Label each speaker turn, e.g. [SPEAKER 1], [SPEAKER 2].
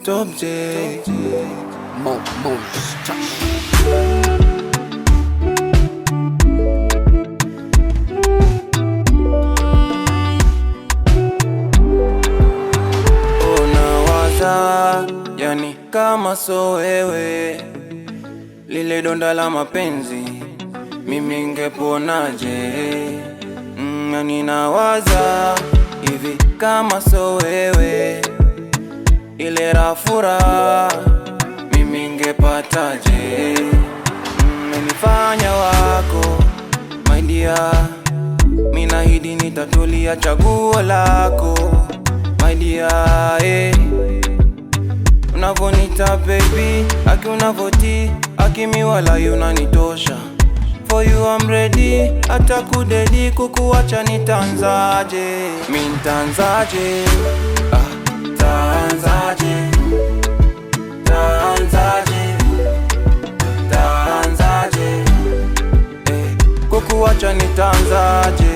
[SPEAKER 1] Top J. Unawaza, yani kama so wewe, lile donda la mapenzi mimi ngeponaje? Yani nawaza hivi, kama so wewe, ile rafura mimi ngepataje? Menifanya wako my dear, minahidi nitatulia chaguo lako my dear, Unavonita baby, aki unavoti, aki miwala unanitosha. For you I'm ready, hata kudedi kukuwacha nitanzaje? Mintanzaje, tanzaje, tanzaje, tanzaje, kukuwacha nitanzaje?